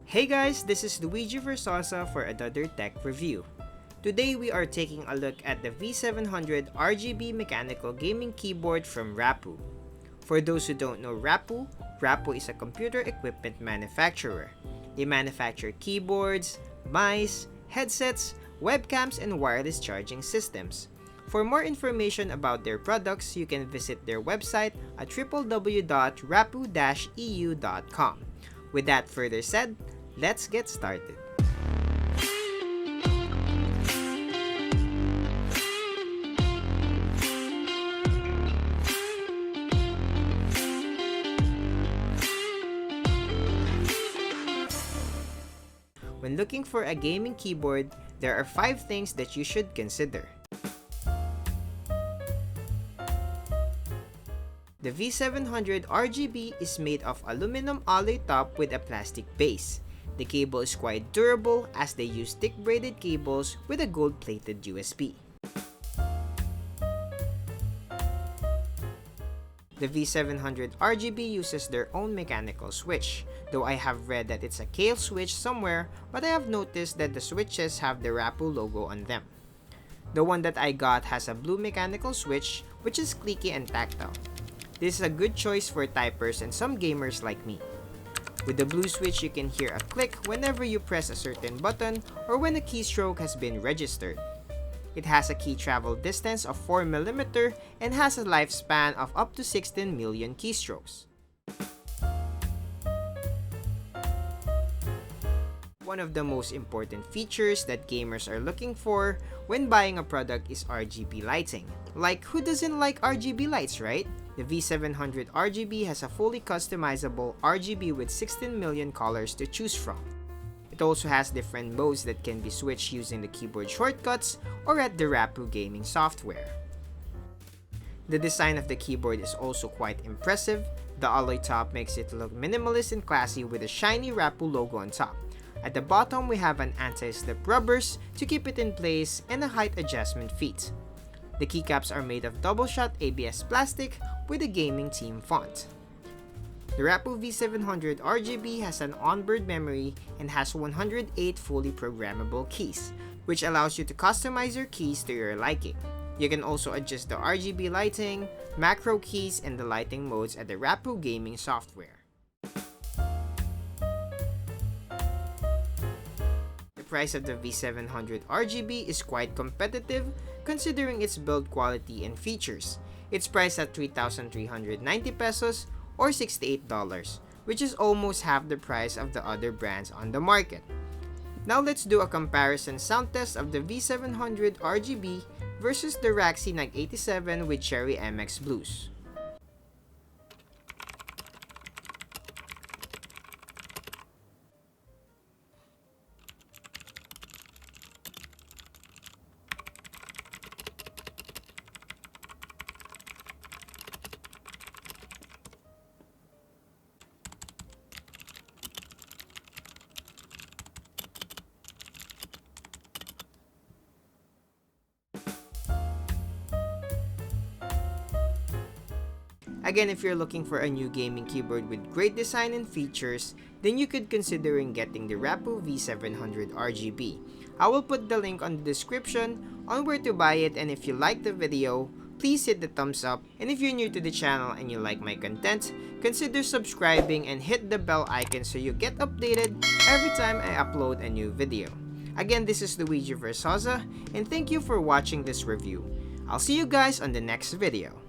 Hey guys, this is Luigi Versoza for another tech review. Today we are taking a look at the V700RGB mechanical gaming keyboard from Rapoo. For those who don't know Rapoo is a computer equipment manufacturer. They manufacture keyboards, mice, headsets, webcams, and wireless charging systems. For more information about their products, you can visit their website at www.rapoo-eu.com. With that further said, let's get started. When looking for a gaming keyboard, there are 5 things that you should consider. The V700RGB is made of aluminum alloy top with a plastic base. The cable is quite durable as they use thick braided cables with a gold-plated USB. The V700RGB uses their own mechanical switch, though I have read that it's a Kale switch somewhere, but I have noticed that the switches have the Rapoo logo on them. The one that I got has a blue mechanical switch, which is clicky and tactile. This is a good choice for typers and some gamers like me. With the blue switch, you can hear a click whenever you press a certain button or when a keystroke has been registered. It has a key travel distance of 4mm and has a lifespan of up to 16 million keystrokes. One of the most important features that gamers are looking for when buying a product is RGB lighting. Like, who doesn't like RGB lights, right? The V700RGB has a fully customizable RGB with 16 million colors to choose from. It also has different modes that can be switched using the keyboard shortcuts or at the Rapoo gaming software. The design of the keyboard is also quite impressive. The alloy top makes it look minimalist and classy with a shiny Rapoo logo on top. At the bottom, we have an anti-slip rubbers to keep it in place and a height adjustment feet. The keycaps are made of double-shot ABS plastic with a gaming theme font. The Rapoo V700RGB has an onboard memory and has 108 fully programmable keys, which allows you to customize your keys to your liking. You can also adjust the RGB lighting, macro keys, and the lighting modes at the Rapoo gaming software. The price of the V700RGB is quite competitive considering its build quality and features. It's priced at 3,390 pesos or $68, which is almost half the price of the other brands on the market. Now let's do a comparison sound test of the V700RGB versus the Roxy 987 with Cherry MX Blues. Again, if you're looking for a new gaming keyboard with great design and features, then you could consider getting the Rapoo V700RGB. I will put the link on the description on where to buy it, and if you like the video, please hit the thumbs up, and if you're new to the channel and you like my content, consider subscribing and hit the bell icon so you get updated every time I upload a new video. Again, this is Luigi Versoza, and thank you for watching this review. I'll see you guys on the next video.